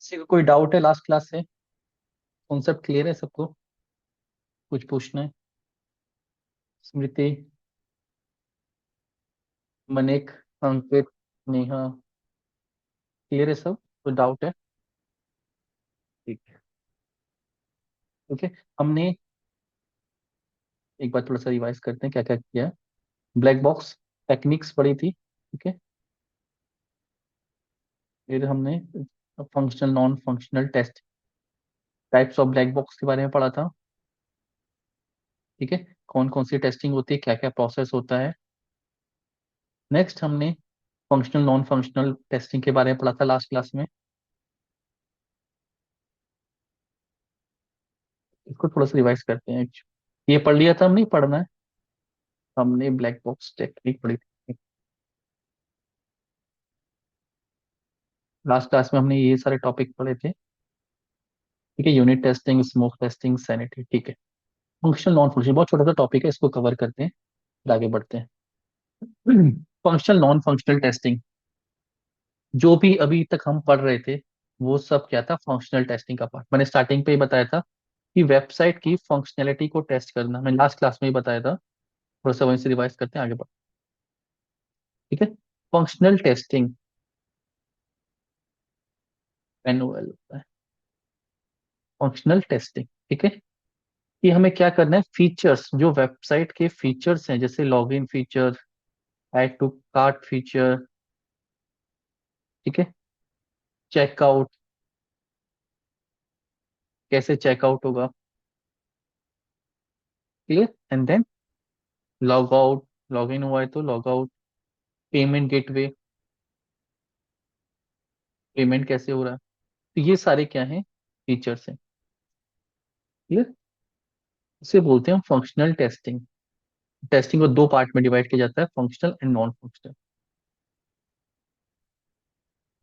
किसी को कोई डाउट है लास्ट क्लास से? कॉन्सेप्ट क्लियर है सबको? कुछ पूछना है? स्मृति, मनिक, अंकित, नेहा, क्लियर है सब? कोई डाउट है? ठीक है। ओके। हमने एक बार थोड़ा सा रिवाइज करते हैं क्या क्या किया है। ब्लैक बॉक्स टेक्निक्स पढ़ी थी, ठीक है। फिर हमने functional non functional test, types of black box के बारे में पढ़ा था, ठीक है। कौन कौन सी टेस्टिंग होती है, क्या क्या प्रोसेस होता है। नेक्स्ट हमने फंक्शनल नॉन फंक्शनल टेस्टिंग के बारे में पढ़ा था लास्ट क्लास में। इसको थोड़ा सा रिवाइज करते हैं। ये पढ़ लिया था हमने, पढ़ना है। हमने ब्लैक बॉक्स टेक्निक पढ़ी थी लास्ट क्लास में, हमने ये सारे टॉपिक पढ़े थे, ठीक है। Unit testing, smoke testing, sanity, ठीक है। फंक्शनल नॉन फंक्शनल बहुत छोटा सा टॉपिक है, इसको कवर करते हैं फिर आगे बढ़ते हैं। फंक्शनल नॉन फंक्शनल टेस्टिंग जो भी अभी तक हम पढ़ रहे थे, वो सब क्या था? फंक्शनल टेस्टिंग का पार्ट। मैंने स्टार्टिंग पे ही बताया था कि वेबसाइट की फंक्शनैलिटी को टेस्ट करना, मैंने लास्ट क्लास में ही बताया था। थोड़ा सा वहीं से रिवाइज करते हैं, आगे बढ़, ठीक है। फंक्शनल टेस्टिंग एनुअल होता है, फंक्शनल टेस्टिंग, ठीक है। कि हमें क्या करना है, फीचर्स, जो वेबसाइट के फीचर्स हैं, जैसे login feature, add to cart feature, ठीक है। चेकआउट, कैसे चेकआउट होगा, clear. And then log out, log in हुआ है तो log out, payment gateway, payment कैसे हो रहा है। तो ये सारे क्या हैं? फीचर्स हैं, क्लियर। इसे बोलते हैं फंक्शनल टेस्टिंग। टेस्टिंग को दो पार्ट में डिवाइड किया जाता है, functional and non functional.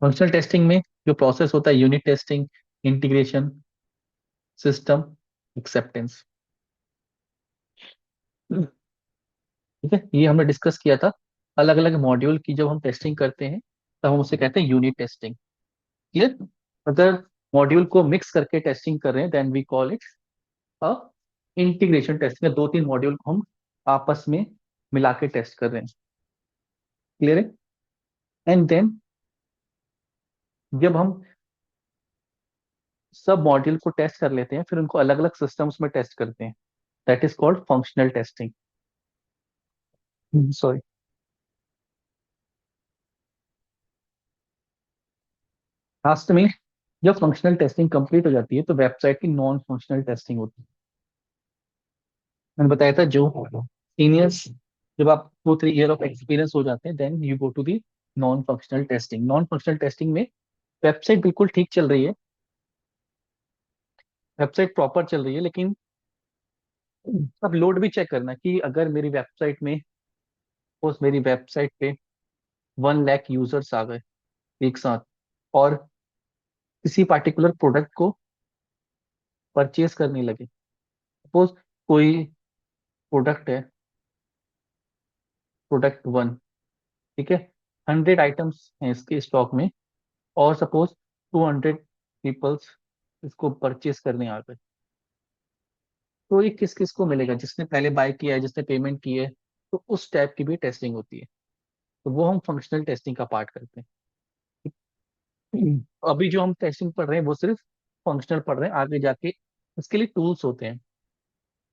Functional testing में जो प्रोसेस होता है, unit testing, integration, system acceptance, ठीक है। ये हमने डिस्कस किया था। अलग अलग मॉड्यूल की जब हम टेस्टिंग करते हैं, तब हम उसे कहते हैं यूनिट टेस्टिंग, क्लियर। अगर मॉड्यूल को मिक्स करके टेस्टिंग कर रहे हैं, then we call it a integration testing. दो तीन मॉड्यूल को हम आपस में मिला के टेस्ट कर रहे हैं, क्लियर है। एंड देन जब हम सब मॉड्यूल को टेस्ट कर लेते हैं, फिर उनको अलग अलग सिस्टम्स में टेस्ट करते हैं, that is called functional testing. Sorry. Last में जब फंक्शनल टेस्टिंग कंप्लीट हो जाती है, तो वेबसाइट की नॉन फंक्शनल टेस्टिंग होती है। मैंने बताया था, जो सीनियर्स, जब आप 2-3 ईयर ऑफ एक्सपीरियंस हो जाते हैं, then you go to the non functional testing. Non functional testing में वेबसाइट बिल्कुल ठीक चल रही है, वेबसाइट प्रॉपर चल रही है, लेकिन अब लोड भी चेक करना कि अगर मेरी वेबसाइट में, सपोज मेरी वेबसाइट पे 1 लाख यूजर्स आ गए एक साथ, और किसी पार्टिकुलर प्रोडक्ट को परचेज करने लगे। सपोज कोई प्रोडक्ट है, प्रोडक्ट 1, ठीक है। 100 आइटम्स हैं इसके स्टॉक में, और सपोज 200 पीपल्स इसको परचेज करने आ गए। तो ये किस किस को मिलेगा? जिसने पहले बाय किया है, जिसने पेमेंट की है। तो उस टाइप की भी टेस्टिंग होती है, तो वो हम फंक्शनल टेस्टिंग का पार्ट करते हैं। अभी जो हम टेस्टिंग पढ़ रहे हैं, वो सिर्फ फंक्शनल पढ़ रहे हैं। आगे जाके इसके लिए टूल्स होते हैं,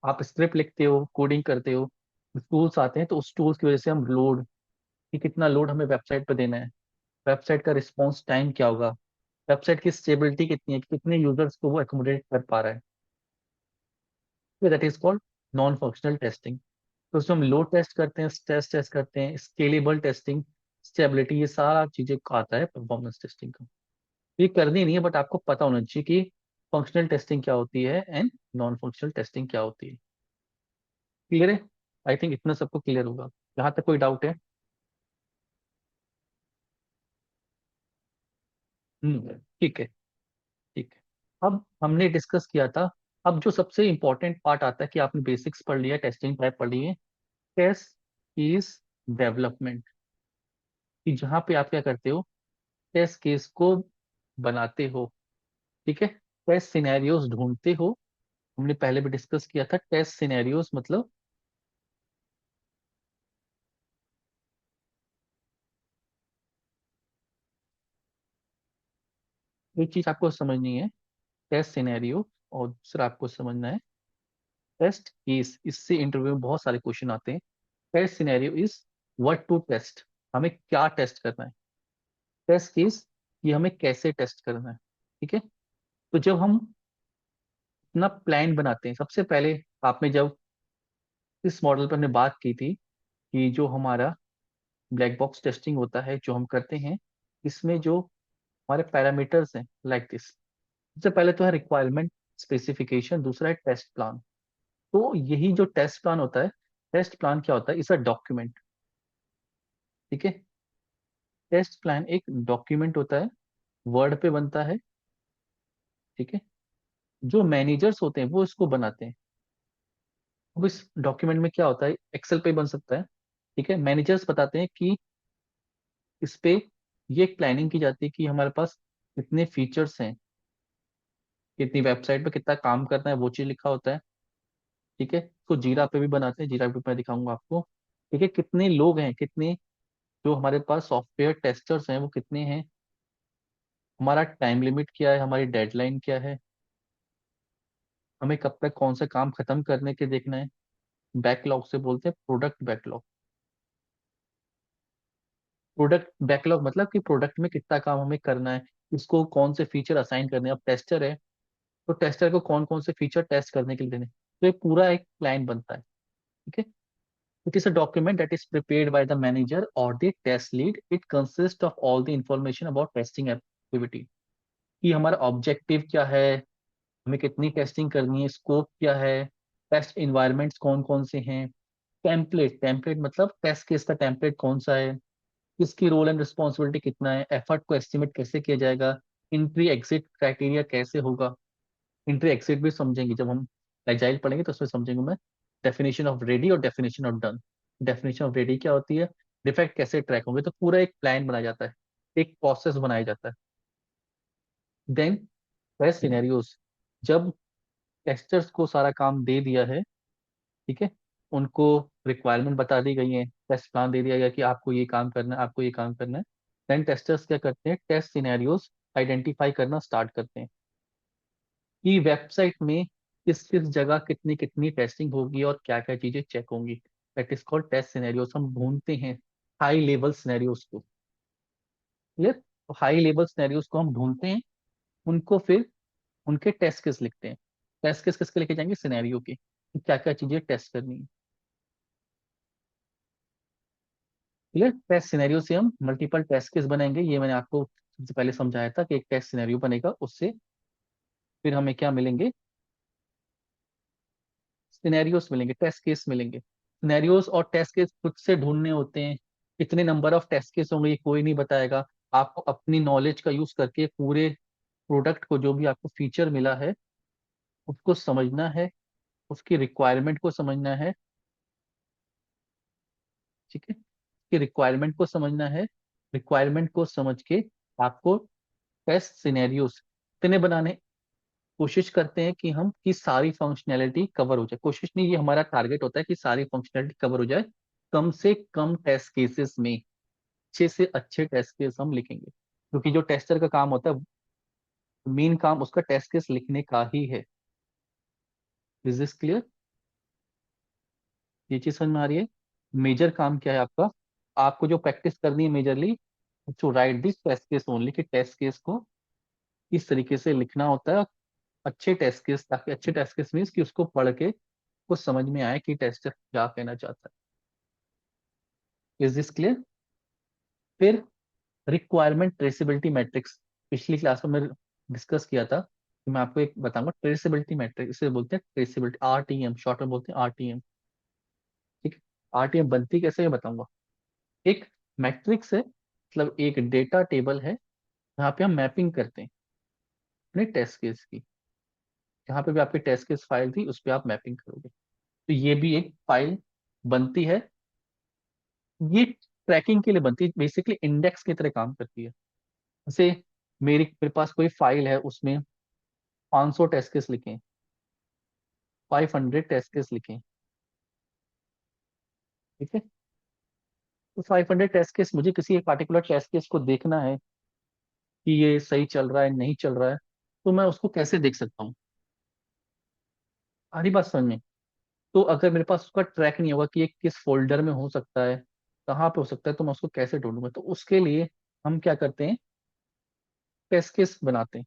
आप स्क्रिप्ट लिखते हो, कोडिंग करते हो, टूल्स आते हैं, तो उस टूल्स की वजह से हम लोड, कि कितना लोड हमें वेबसाइट पर देना है, वेबसाइट का रिस्पॉन्स टाइम क्या होगा, वेबसाइट की स्टेबिलिटी कितनी है, कि कितने यूजर्स को वो एकोमोडेट कर पा रहा है, that is called non functional testing. तो उसमें हम लोड टेस्ट करते हैं, स्ट्रेस टेस्ट करते हैं, स्केलेबल टेस्टिंग, स्टेबिलिटी, ये सारा चीजें का आता है परफॉर्मेंस टेस्टिंग का। ये करनी नहीं है, बट आपको पता होना चाहिए कि फंक्शनल टेस्टिंग क्या होती है एंड नॉन फंक्शनल टेस्टिंग क्या होती है, क्लियर है। आई थिंक इतना सबको क्लियर होगा। यहाँ तक कोई डाउट है? ठीक है, ठीक है। अब हमने डिस्कस किया था, अब जो सबसे इंपॉर्टेंट पार्ट आता है, कि आपने बेसिक्स पढ़ लिया, टेस्टिंग टाइप पढ़ लिए, टेस्ट केस डेवलपमेंट, कि जहाँ पे आप क्या करते हो, टेस्ट केस को बनाते हो, ठीक है, टेस्ट सिनेरियोज ढूंढते हो। हमने पहले भी डिस्कस किया था, टेस्ट सिनेरियोज मतलब एक चीज आपको समझनी है, टेस्ट सिनेरियो, और दूसरा आपको समझना है टेस्ट केस। इससे इंटरव्यू में बहुत सारे क्वेश्चन आते हैं। Test scenario is what to test, हमें क्या टेस्ट करना है। टेस्ट केस, ये हमें कैसे टेस्ट करना है। ठीक है, तो जब हम अपना प्लान बनाते हैं, सबसे पहले आपने जब इस मॉडल पर हमने बात की थी कि जो हमारा ब्लैक बॉक्स टेस्टिंग होता है जो हम करते हैं, इसमें जो हमारे पैरामीटर्स हैं लाइक दिस। सबसे पहले तो है रिक्वायरमेंट स्पेसिफिकेशन, दूसरा है टेस्ट प्लान। तो यही जो टेस्ट प्लान होता है, टेस्ट प्लान क्या होता है, इस अ डॉक्यूमेंट। ठीक है, टेस्ट प्लान एक डॉक्यूमेंट होता है, वर्ड पे बनता है। ठीक है, जो मैनेजर्स होते हैं वो इसको बनाते हैं। अब इस डॉक्यूमेंट में क्या होता है, एक्सेल पे बन सकता है। ठीक है, मैनेजर्स बताते हैं कि इस पे ये एक प्लानिंग की जाती है कि हमारे पास कितने फीचर्स हैं, कितनी वेबसाइट पे कितना काम करना है, वो चीज लिखा होता है। ठीक है, तो जीरा पे भी बनाते हैं, जीरा पे मैं दिखाऊंगा आपको। ठीक है, कितने लोग हैं, कितने जो हमारे पास सॉफ्टवेयर टेस्टर्स हैं वो कितने हैं, हमारा टाइम लिमिट क्या है, हमारी डेडलाइन क्या है, हमें कब तक कौन सा काम खत्म करने के देखना है। बैकलॉग से बोलते हैं प्रोडक्ट बैकलॉग। प्रोडक्ट बैकलॉग मतलब कि प्रोडक्ट में कितना काम हमें करना है, इसको कौन से फीचर असाइन करने हैं। अब टेस्टर है, तो टेस्टर को कौन कौन से फीचर टेस्ट करने के लिए देने, तो ये पूरा एक प्लान बनता है। ठीक है, it is a document that is prepared by the manager और the test lead. It consist of all the information about testing activity, कि हमारा ऑब्जेक्टिव क्या है, हमें कितनी टेस्टिंग करनी है, स्कोप क्या है, टेस्ट इन्वायरमेंट्स कौन कौन से हैं, टेम्पलेट, टेम्पलेट मतलब टेस्ट केस का टेम्पलेट कौन सा है, किसकी रोल एंड रिस्पॉन्सिबिलिटी कितना है, एफर्ट को एस्टिमेट कैसे किया जाएगा, इंट्री एग्जिट क्राइटेरिया कैसे होगा। इंट्री एग्जिट भी समझेंगे जब हम एजाइल पढ़ेंगे, तो उसमें समझेंगे मैं डेफिनेशन ऑफ रेडी और definition of done. Definition of ready क्या होती है, डिफेक्ट कैसे ट्रैक होंगे, तो पूरा एक प्लान बनाया जाता है, एक प्रोसेस बनाया जाता है। देन टेस्ट सिनेरियोज, जब टेस्टर्स को सारा काम दे दिया है, ठीक है, उनको रिक्वायरमेंट बता दी गई है, टेस्ट प्लान दे दिया गया कि आपको ये काम करना है, आपको ये काम करना है। देन टेस्टर्स क्या करते हैं, टेस्ट सिनेरियोज आइडेंटिफाई करना स्टार्ट करते हैं कि वेबसाइट में किस किस जगह कितनी कितनी टेस्टिंग होगी और क्या क्या चीजें चेक होंगी। That is called test scenarios. हम ढूंढते हैं हाई लेवल सिनेरियोज को। क्लियर, तो हाई लेवल सिनेरियोज को हम ढूंढते हैं, उनको फिर उनके टेस्ट केस लिखते हैं। टेस्ट केस किसके लेके जाएंगे, सिनेरियो के, कि क्या क्या चीजें टेस्ट करनी है। क्लियर, टेस्ट सिनेरियो से हम मल्टीपल टेस्ट केस बनाएंगे, ये मैंने आपको सबसे पहले समझाया था कि एक टेस्ट सिनेरियो बनेगा, उससे फिर हमें क्या मिलेंगे, सिनेरियोस मिलेंगे, टेस्ट केस मिलेंगे। सिनेरियोस और टेस्ट केस खुद से ढूंढने होते हैं। कितने नंबर ऑफ टेस्ट केस होंगे ये कोई नहीं बताएगा। आपको अपनी नॉलेज का यूज करके पूरे प्रोडक्ट को, जो भी आपको फीचर मिला है उसको समझना है, उसकी रिक्वायरमेंट को समझना है। ठीक है, उसकी रिक्वायरमेंट को समझना है, रिक्वायरमेंट को समझ के आपको टेस्ट सिनेरियोस इतने बनाने, कोशिश करते हैं कि हम की सारी फंक्शनैलिटी कवर हो जाए। कोशिश नहीं, ये हमारा टारगेट होता है कि सारी फंक्शनैलिटी कवर हो जाए, कम से कम टेस्ट केसेस में अच्छे से अच्छे टेस्ट केस हम लिखेंगे, क्योंकि जो टेस्टर का काम होता है, मेन काम उसका टेस्ट केस लिखने का ही है। इज दिस क्लियर, ये चीज समझ में आ रही है। मेजर काम क्या है आपका, आपको जो प्रैक्टिस करनी है majorly, to write this test case only, कि टेस्ट केस को इस तरीके से लिखना होता है, अच्छे टेस्ट केस, ताकि अच्छे टेस्ट केस मीन्स कि उसको पढ़ के कुछ समझ में आए कि टेस्टर क्या कहना चाहता है। Is this clear. फिर रिक्वायरमेंट ट्रेसेबिलिटी मैट्रिक्स, पिछली क्लास में मैं डिस्कस किया था, तो मैं आपको एक बताऊंगा ट्रेसेबिलिटी मैट्रिक्स, इसे बोलते हैं ट्रेसेबिलिटी, आरटीएम शॉर्ट में बोलते हैं, आरटीएम। ठीक है, आरटीएम बनती कैसे ये बताऊंगा। एक मैट्रिक्स है, मतलब एक डेटा टेबल है, जहाँ पे हम मैपिंग करते हैं अपने टेस्ट केस की। जहाँ पे भी आपकी टेस्ट केस फाइल थी उस पर आप मैपिंग करोगे, तो ये भी एक फाइल बनती है। ये ट्रैकिंग के लिए बनती है, बेसिकली इंडेक्स की तरह काम करती है। जैसे मेरे पास कोई फाइल है, उसमें 500 टेस्ट केस लिखे, 500 टेस्ट केस लिखे। ठीक है, तो 500 टेस्ट केस, मुझे किसी एक पार्टिकुलर टेस्ट केस को देखना है कि ये सही चल रहा है नहीं चल रहा है, तो मैं उसको कैसे देख सकता हूँ? आ रही बात समझ में? तो अगर मेरे पास उसका ट्रैक नहीं होगा कि ये किस फोल्डर में हो सकता है, कहाँ पे हो सकता है, तो मैं उसको कैसे ढूंढूंगा? तो उसके लिए हम क्या करते हैं, टेस्ट केस बनाते हैं।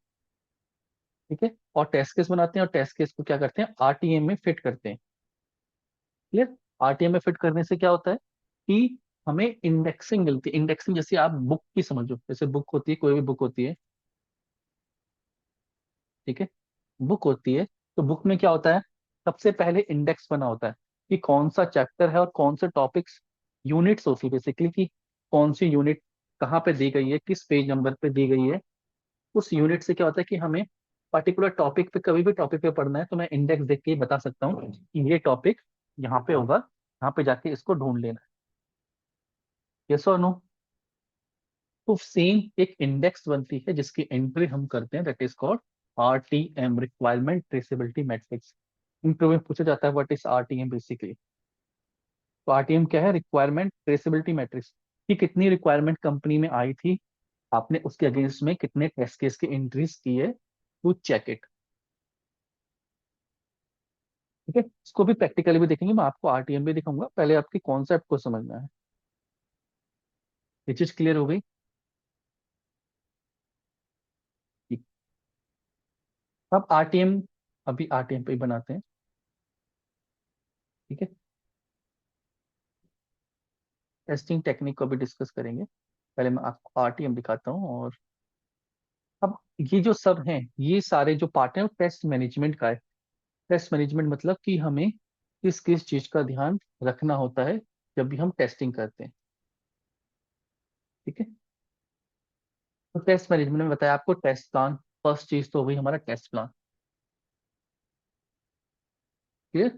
ठीक है, और टेस्ट केस बनाते हैं और टेस्ट केस को क्या करते हैं, आरटीएम में फिट करते हैं। क्लियर? आरटीएम में फिट करने से क्या होता है कि हमें इंडेक्सिंग मिलती है। इंडेक्सिंग जैसे आप बुक की समझो, जैसे बुक होती है, कोई भी बुक होती है। ठीक है, बुक होती है, तो बुक में क्या होता है, सबसे पहले इंडेक्स बना होता है कि कौन सा चैप्टर है और कौन से टॉपिक्स, यूनिट्स होती है बेसिकली, कि कौन सी यूनिट कहाँ पे दी गई है, किस पेज नंबर पे दी गई है। उस यूनिट से क्या होता है कि हमें पर्टिकुलर टॉपिक पे, कभी भी टॉपिक पे पढ़ना है, तो मैं इंडेक्स देख के ही बता सकता हूँ कि ये टॉपिक यहाँ पे होगा, यहाँ पे जाके इसको ढूंढ लेना है। यस और नो? तो सेम एक इंडेक्स बनती है जिसकी एंट्री हम करते हैं, that is called RTM, requirement traceability matrix. Interview में पूछा जाता है व्हाट इज आरटीएम बेसिकली। तो आरटीएम क्या है, रिक्वायरमेंट ट्रेसेबिलिटी मैट्रिक्स, कि कितनी रिक्वायरमेंट कंपनी में आई थी, आपने उसके अगेंस्ट में कितने टेस्ट केस की एंट्रीज की है, टू चेक इट। ठीक है, इसको भी प्रैक्टिकली भी देखेंगे, मैं आपको आरटीएम भी दिखाऊंगा, पहले आपके कॉन्सेप्ट को समझना है। ये चीज क्लियर हो गई? ठीक। अब आरटीएम, अभी आरटीएम पे ही बनाते हैं। ठीक है, टेस्टिंग टेक्निक को भी डिस्कस करेंगे, पहले मैं आपको आरटीएम दिखाता हूँ। और अब ये जो सब हैं, ये सारे जो पार्ट हैं वो टेस्ट मैनेजमेंट का है। टेस्ट मैनेजमेंट मतलब कि हमें किस किस चीज का ध्यान रखना होता है जब भी हम टेस्टिंग करते हैं। ठीक है, तो टेस्ट मैनेजमेंट में बताया आपको, टेस्ट प्लान, फर्स्ट चीज तो हो गई हमारा test plan. Clear?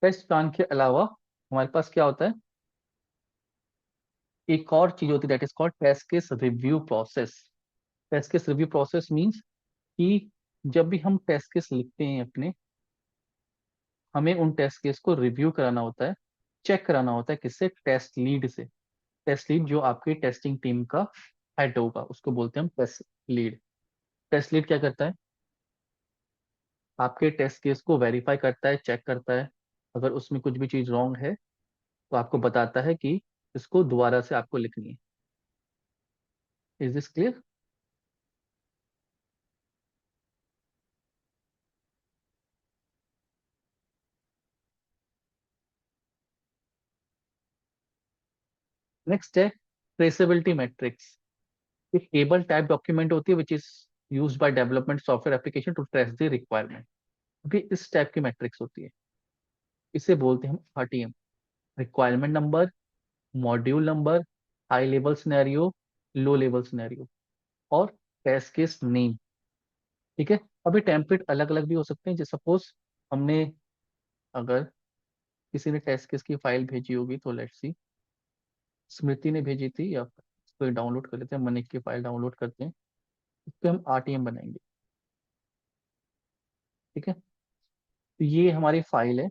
Test plan के अलावा हमारे पास क्या होता है, एक और चीज होती है, that is called test case review process. Test case review process means कि जब भी हम टेस्ट केस लिखते हैं अपने, हमें उन टेस्ट केस को रिव्यू कराना होता है, चेक कराना होता है, किससे, टेस्ट लीड से। टेस्ट लीड जो आपकी टेस्टिंग टीम का हेड होगा, उसको बोलते हैं हम टेस्ट लीड। टेस्ट लीड क्या करता है, आपके टेस्ट केस को वेरीफाई करता है, चेक करता है, अगर उसमें कुछ भी चीज रॉन्ग है तो आपको बताता है कि इसको दोबारा से आपको लिखनी है। Is this clear? नेक्स्ट है ट्रेसेबिलिटी मैट्रिक्स। एक टेबल टाइप डॉक्यूमेंट होती है which is used by development software application to trace the requirement. अभी इस टाइप की मैट्रिक्स होती है, इसे बोलते हैं हम RTM. Requirement number, module number, high level scenario, लो लेवल सिनेरियो, और टेस्ट केस नेम। ठीक है, अभी टेम्पलेट अलग अलग भी हो सकते हैं, जैसे सपोज हमने, अगर किसी ने टेस्ट केस की फाइल भेजी होगी, तो लेट्स सी, स्मृति ने भेजी थी, या इसको डाउनलोड कर लेते हैं, मनिक की फाइल डाउनलोड करते हैं, इस पे हम आरटीएम बनाएंगे। ठीक है, तो ये हमारी फाइल है।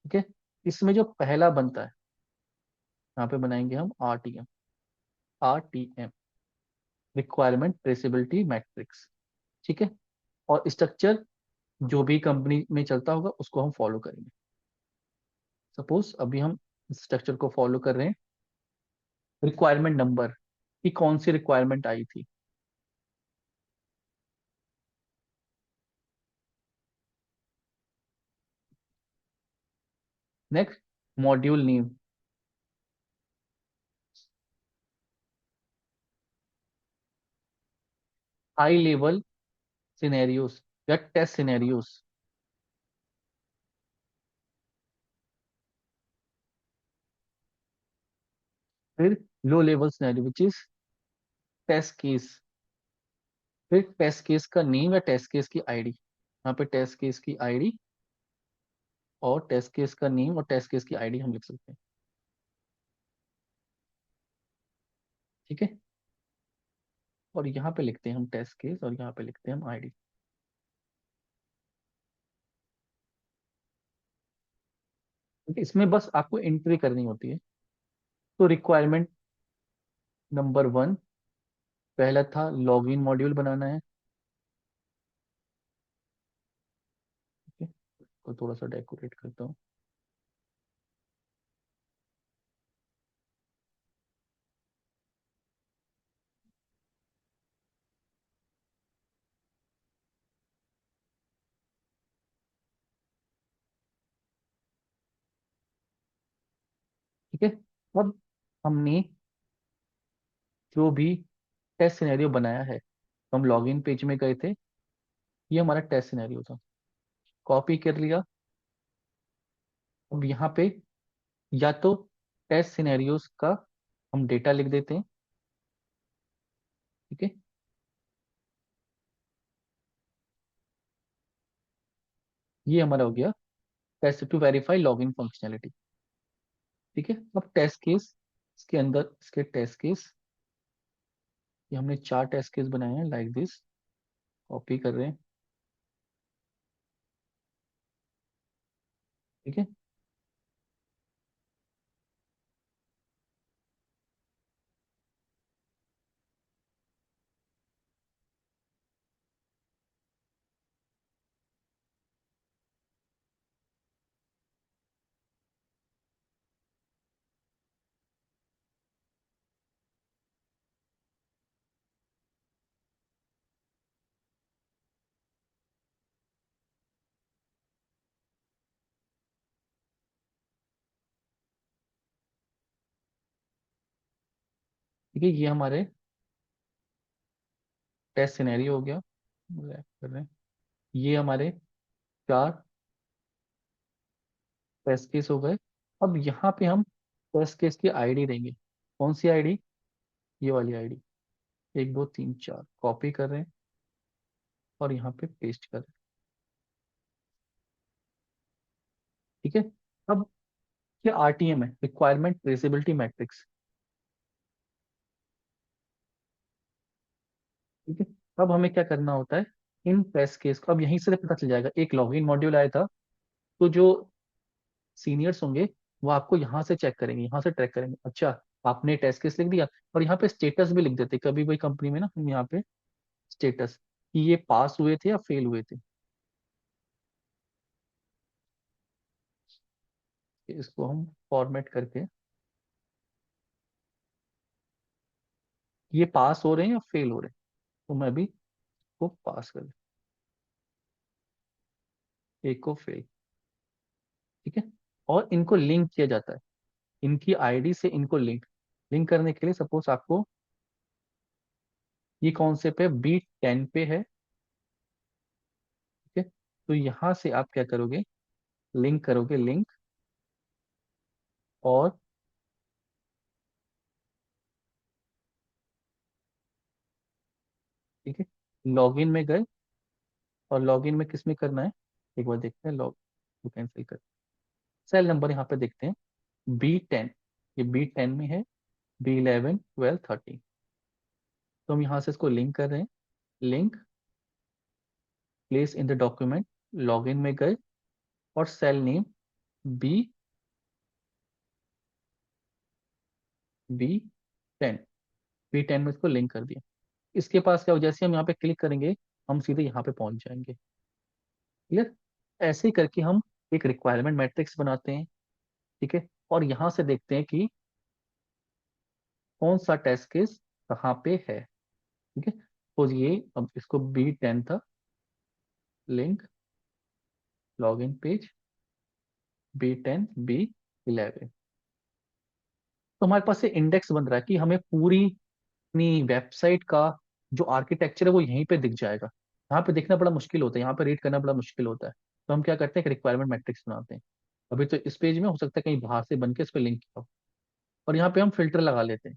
ठीक है, इसमें जो पहला बनता है, यहाँ पे बनाएंगे हम RTM. RTM, requirement traceability matrix. ठीक है, और स्ट्रक्चर जो भी कंपनी में चलता होगा उसको हम फॉलो करेंगे। सपोज अभी हम स्ट्रक्चर को फॉलो कर रहे हैं। रिक्वायरमेंट नंबर, कि कौन सी रिक्वायरमेंट आई थी। Next, module name, high level scenarios या टेस्ट सिनेरियोस। फिर low level scenario which is test case. फिर टेस्ट केस का नेम या टेस्ट केस की आईडी, यहाँ पे टेस्ट केस की आईडी, और टेस्ट केस का नेम और टेस्ट केस की आईडी हम लिख सकते हैं। ठीक है, और यहाँ पे लिखते हैं हम टेस्ट केस और यहाँ पे लिखते हैं हम आईडी। इसमें बस आपको एंट्री करनी होती है। तो रिक्वायरमेंट नंबर वन, पहला था लॉगिन मॉड्यूल बनाना है। ठीक है, तो थोड़ा सा डेकोरेट करता हूँ। ठीक है, अब हमने जो भी टेस्ट सिनेरियो बनाया है, तो हम लॉगिन पेज में गए थे, ये हमारा टेस्ट सिनेरियो था, कॉपी कर लिया। अब यहाँ पे या तो टेस्ट सिनेरियोज का हम डेटा लिख देते हैं। ठीक है, ये हमारा हो गया test to verify login functionality. ठीक है, अब टेस्ट केस, इसके अंदर इसके टेस्ट केस, ये हमने 4 टेस्ट केस बनाए हैं लाइक दिस, कॉपी कर रहे हैं। ठीक है, ठीक है, ये हमारे टेस्ट सिनेरियो हो गया, रैप कर रहे हैं। ये हमारे 4 टेस्ट केस हो गए। अब यहाँ पे हम टेस्ट केस की आईडी देंगे। कौन सी आईडी? ये वाली आईडी, 1 2 3 4, कॉपी कर रहे हैं और यहाँ पे पेस्ट कर रहे हैं। ठीक है, अब ये आरटीएम है, रिक्वायरमेंट ट्रेसेबिलिटी मैट्रिक्स। ठीक है, अब हमें क्या करना होता है, इन टेस्ट केस को अब यहीं से पता चल जाएगा। एक लॉगिन मॉड्यूल आया था, तो जो सीनियर्स होंगे वो आपको यहाँ से चेक करेंगे, यहाँ से ट्रैक करेंगे। अच्छा, आपने टेस्ट केस लिख दिया, और यहाँ पे स्टेटस भी लिख देते कभी कोई कंपनी में ना, हम यहाँ पे स्टेटस कि ये पास हुए थे या फेल हुए थे। इसको हम फॉर्मेट करके, ये पास हो रहे हैं या फेल हो रहे हैं, तो मैं भी को पास कर, एक को फेल। ठीक है, और इनको लिंक किया जाता है, इनकी आईडी से इनको लिंक लिंक करने के लिए सपोज आपको ये कौन से पे B10 पे है। ठीक है, तो यहाँ से आप क्या करोगे, लिंक करोगे, लिंक, और ठीक है, लॉगिन में गए, और लॉगिन में किस में करना है, एक बार देखते हैं। लॉग तो कैंसिल कर, सेल नंबर यहाँ पे देखते हैं, B10, ये B10 में है, B11 12 13। तो हम यहाँ से इसको लिंक कर रहे हैं, link, place in the document, login में गए, और सेल नेम B10, B10 में इसको लिंक कर दिया। इसके पास क्या हो, जैसे हम यहाँ पे क्लिक करेंगे, हम सीधे यहाँ पे पहुंच जाएंगे। क्लियर? ऐसे ही करके हम एक रिक्वायरमेंट मैट्रिक्स बनाते हैं। ठीक है, और यहाँ से देखते हैं कि कौन सा टेस्ट केस कहाँ पे है। ठीक है, तो ये अब इसको B10 था, link, login page, B10 B11। तो हमारे पास से इंडेक्स बन रहा है कि हमें पूरी अपनी वेबसाइट का जो आर्किटेक्चर है वो यहीं पे दिख जाएगा। यहाँ पे देखना बड़ा मुश्किल होता है, यहाँ पे रीड करना बड़ा मुश्किल होता है। तो हम क्या करते हैं, एक रिक्वायरमेंट मैट्रिक्स बनाते हैं। अभी तो इस पेज में हो सकता है कहीं बाहर से बन के इस पे लिंक किया हो, और यहाँ पे हम फिल्टर लगा लेते हैं।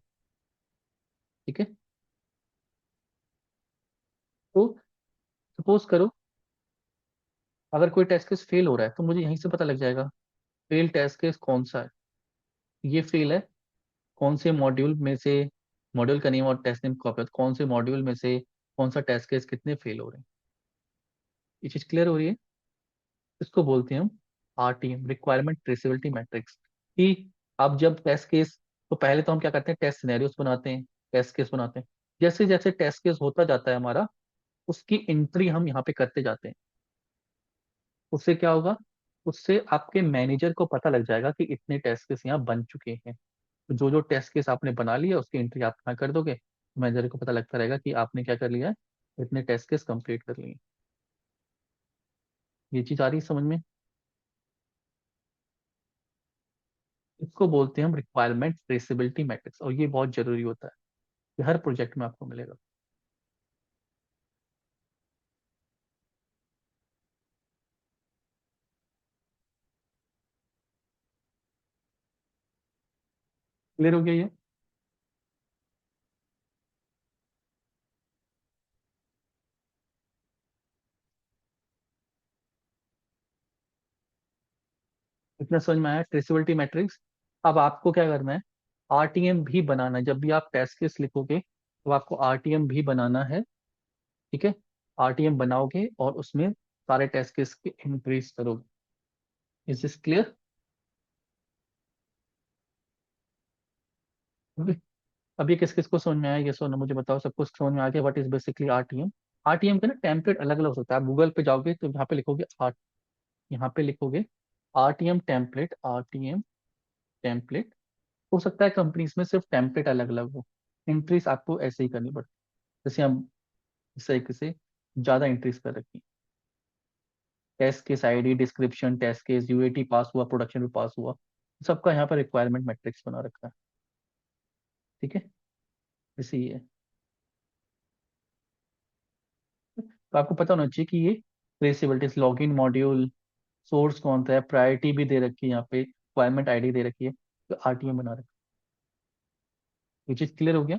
ठीक है, तो सपोज करो अगर कोई टेस्ट केस फेल हो रहा है, तो मुझे यहीं से पता लग जाएगा फेल टेस्ट केस कौन सा है। ये फेल है कौन से मॉड्यूल में से, मॉड्यूल का नेम और टेस्ट नेम कॉपी, कौन से मॉड्यूल में से कौन सा टेस्ट केस कितने फेल हो रहे हैं, ये चीज क्लियर हो रही है। इसको बोलते हैं हम आरटीएम, रिक्वायरमेंट ट्रेसेबिलिटी मैट्रिक्स। कि अब जब टेस्ट केस, तो पहले तो हम क्या करते हैं, टेस्ट सिनेरियोस बनाते हैं, टेस्ट केस बनाते हैं। जैसे जैसे टेस्ट केस होता जाता है हमारा, उसकी एंट्री हम यहाँ पे करते जाते हैं। उससे क्या होगा, उससे आपके मैनेजर को पता लग जाएगा कि इतने टेस्ट केस यहाँ बन चुके हैं। तो जो जो टेस्ट केस आपने बना लिया उसकी एंट्री आप यहाँ कर दोगे, मैनेजर को पता लगता रहेगा कि आपने क्या कर लिया है, इतने टेस्ट केस कंप्लीट कर लिए। ये चीज आ रही है समझ में। इसको बोलते हैं हम रिक्वायरमेंट ट्रेसेबिलिटी मैट्रिक्स, और ये बहुत जरूरी होता है, ये हर प्रोजेक्ट में आपको मिलेगा। क्लियर हो गया ये। इतना समझ में आया ट्रेसेबिलिटी मैट्रिक्स। अब आपको क्या करना है, आरटीएम भी बनाना है। जब भी आप टेस्ट केस लिखोगे तो आपको आरटीएम भी बनाना है। ठीक है, आरटीएम बनाओगे और उसमें सारे टेस्ट केस की एंट्रीज करोगे। Is this clear. अब ये किस किस को समझ में आया, ये सुनो मुझे बताओ, सबको समझ में आ गया what is basically RTM. RTM का ना टेम्पलेट अलग अलग हो सकता है। आप गूगल पे जाओगे तो यहाँ पे लिखोगे आर, यहाँ पे लिखोगे आरटीएम टेम्पलेट, आरटीएम टेम्पलेट। हो सकता है कंपनीज में सिर्फ टेम्पलेट अलग अलग हो, एंट्रीज आपको ऐसे ही करनी पड़ती। जैसे हम इस तरीके से ज्यादा एंट्रीज कर रखी, test case ID, description, test case, UAT pass हुआ, प्रोडक्शन भी पास हुआ, सबका यहाँ पर रिक्वायरमेंट मैट्रिक्स बना रखा है। ठीक है, इसी ही है। तो आपको पता होना चाहिए कि ये ट्रेसेबिलिटी, लॉगिन मॉड्यूल, सोर्स कौन सा है, प्रायोरिटी भी दे रखी है यहाँ पे, रिक्वायरमेंट आईडी दे रखी है, तो आरटीएम बना रखा है। ये चीज क्लियर हो गया।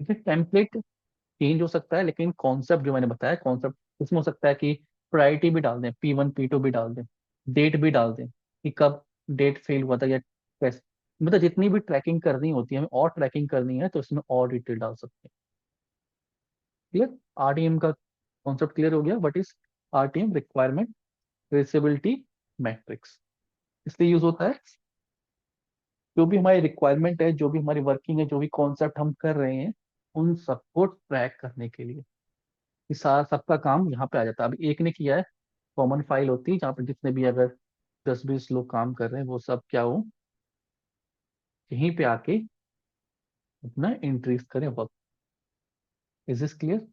ठीक है, टेम्पलेट चेंज हो सकता है, लेकिन कॉन्सेप्ट जो मैंने बताया, कॉन्सेप्ट उसमें हो सकता है कि प्रायोरिटी भी डाल दें, P1 P2 भी डाल दें, डेट भी डाल दें कि कब डेट फेल हुआ था, या कैसे, मतलब जितनी भी ट्रैकिंग करनी होती है हमें, और ट्रैकिंग करनी है तो इसमें और डिटेल डाल सकते हैं। क्लियर, आरटीएम का कॉन्सेप्ट क्लियर हो गया, what is RTM, requirement traceability matrix. इसलिए यूज होता है, जो भी हमारी रिक्वायरमेंट है, जो भी हमारी वर्किंग है, जो भी कॉन्सेप्ट हम कर रहे हैं, उन सबको ट्रैक करने के लिए। कि सारा सबका काम यहाँ पे आ जाता है। अभी एक ने किया है, कॉमन फाइल होती है जहाँ पर जितने भी अगर 10-20 लोग काम कर रहे हैं, वो सब क्या हो, यहीं पे आके अपना एंट्रीज करें वक्त। Is this clear.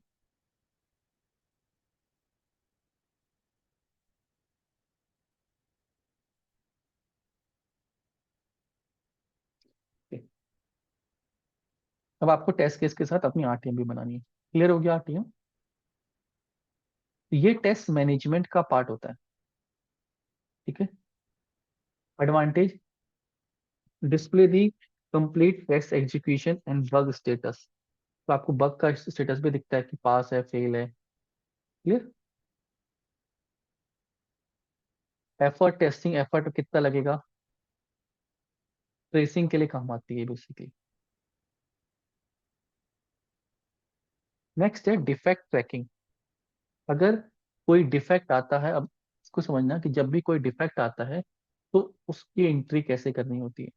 अब आपको टेस्ट केस के साथ अपनी आरटीएम भी बनानी है। क्लियर हो गया आरटीएम। ये टेस्ट मैनेजमेंट का पार्ट होता है। ठीक है, advantage, display the complete test execution and bug status. तो आपको बग का स्टेटस भी दिखता है कि पास है, फेल है। क्लियर। एफर्ट, टेस्टिंग एफर्ट कितना लगेगा, ट्रेसिंग के लिए काम आती है बेसिकली। नेक्स्ट है डिफेक्ट ट्रैकिंग। अगर कोई डिफेक्ट आता है, अब इसको समझना कि जब भी कोई डिफेक्ट आता है तो उसकी एंट्री कैसे करनी होती है।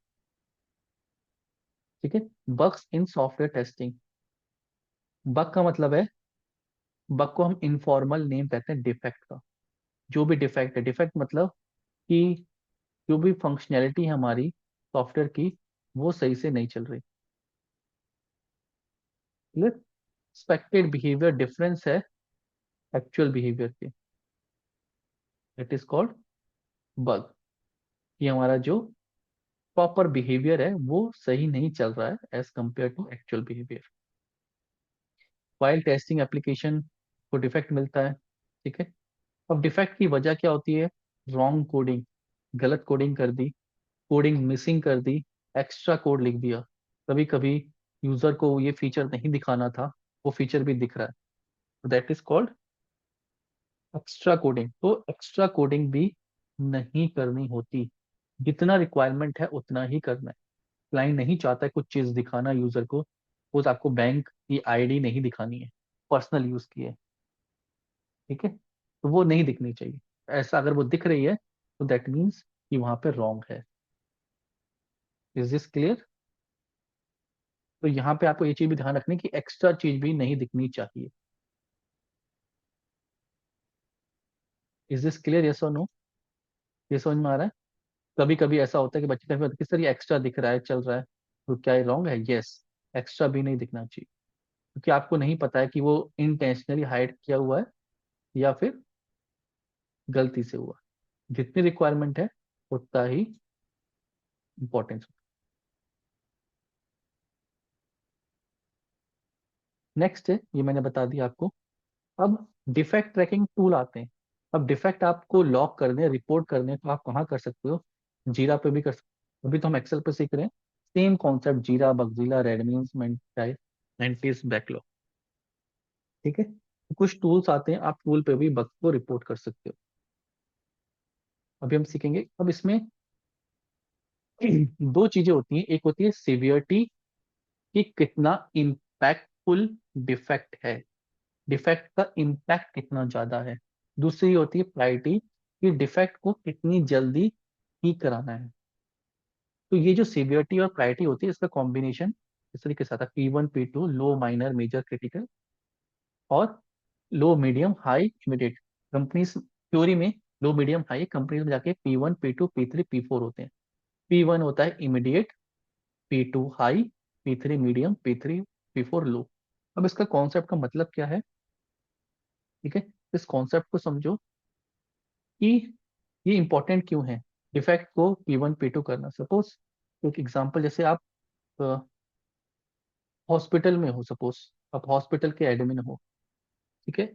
ठीक है, बग्स इन सॉफ्टवेयर टेस्टिंग। बग का मतलब है, बग को हम इनफॉर्मल नेम कहते हैं डिफेक्ट का। जो भी डिफेक्ट है, डिफेक्ट मतलब कि जो भी फंक्शनैलिटी है हमारी सॉफ्टवेयर की, वो सही से नहीं चल रही। क्लियर, एक्सपेक्टेड बिहेवियर डिफरेंस है एक्चुअल बिहेवियर के, इट इज कॉल्ड बग। ये हमारा जो प्रॉपर बिहेवियर है वो सही नहीं चल रहा है as compare to actual behaviour. File testing application को डिफेक्ट मिलता है। ठीक है, अब डिफेक्ट की वजह क्या होती है, रॉन्ग कोडिंग, गलत कोडिंग कर दी, कोडिंग मिसिंग कर दी, एक्स्ट्रा कोड लिख दिया। कभी कभी यूजर को ये फीचर नहीं दिखाना था, वो फीचर भी दिख रहा है, that is called extra coding. तो एक्स्ट्रा कोडिंग भी नहीं करनी होती। जितना रिक्वायरमेंट है उतना ही करना है। क्लाइंट नहीं चाहता है कुछ चीज दिखाना यूजर को, वो आपको बैंक की आईडी नहीं दिखानी है, पर्सनल यूज की है, ठीक है, तो वो नहीं दिखनी चाहिए। ऐसा अगर वो दिख रही है तो दैट मीन्स कि वहां पे रॉन्ग है। Is this clear? तो यहाँ पे आपको ये चीज भी ध्यान रखनी कि एक्स्ट्रा चीज भी नहीं दिखनी चाहिए। इज दिस क्लियर, यस और नो? ये समझ में आ रहा है? कभी कभी ऐसा होता है कि बच्चे का किस तरह एक्स्ट्रा दिख रहा है, चल रहा है, तो क्या ये रॉन्ग है? यस, एक्स्ट्रा भी नहीं दिखना चाहिए, क्योंकि आपको नहीं पता है कि वो इंटेंशनली हाइड किया हुआ है या फिर गलती से हुआ। जितनी रिक्वायरमेंट है उतना ही इंपॉर्टेंस। नेक्स्ट है, ये मैंने बता दिया आपको। अब डिफेक्ट ट्रैकिंग टूल आते हैं। अब डिफेक्ट आपको लॉक करने, रिपोर्ट करने, तो आप कहाँ कर सकते हो? जीरा पे भी कर सकते हो। अभी तो हम एक्सेल पे सीख रहे हैं। सेम कॉन्सेप्ट, जीरा, बगजीला, रेडमीन्स, मेंटिस, बैकलॉग, ठीक है। तो कुछ टूल्स आते हैं, आप टूल पे भी बग को रिपोर्ट कर सकते हो। अभी हम सीखेंगे। अब इसमें दो चीजें होती हैं, एक होती है सिवियरिटी, कि कितना इम्पैक्टफुल डिफेक्ट है, डिफेक्ट का इम्पैक्ट कितना ज्यादा है। दूसरी होती है प्रायोरिटी, कि डिफेक्ट को कितनी जल्दी ठीक कराना है। तो ये जो सिवियरिटी और प्रायोरिटी होती है, इसका कॉम्बिनेशन इस तरीके से आता है: P1 P2, लो, माइनर, मेजर, क्रिटिकल, और low, medium, high, immediate. Companies theory में लो, मीडियम, हाई, कंपनीज में जाके P1 P2 P3 P4 होते हैं। P1 होता है immediate, P2 high, P3 medium, P3 P4 लो। अब इसका कॉन्सेप्ट का मतलब क्या है, ठीक है? इस कॉन्सेप्ट को समझो कि ये इंपॉर्टेंट क्यों है डिफेक्ट को P1 P2 करना। सपोज एक एग्जांपल, जैसे आप हॉस्पिटल में हो, सपोज आप हॉस्पिटल के एडमिन हो, ठीक है।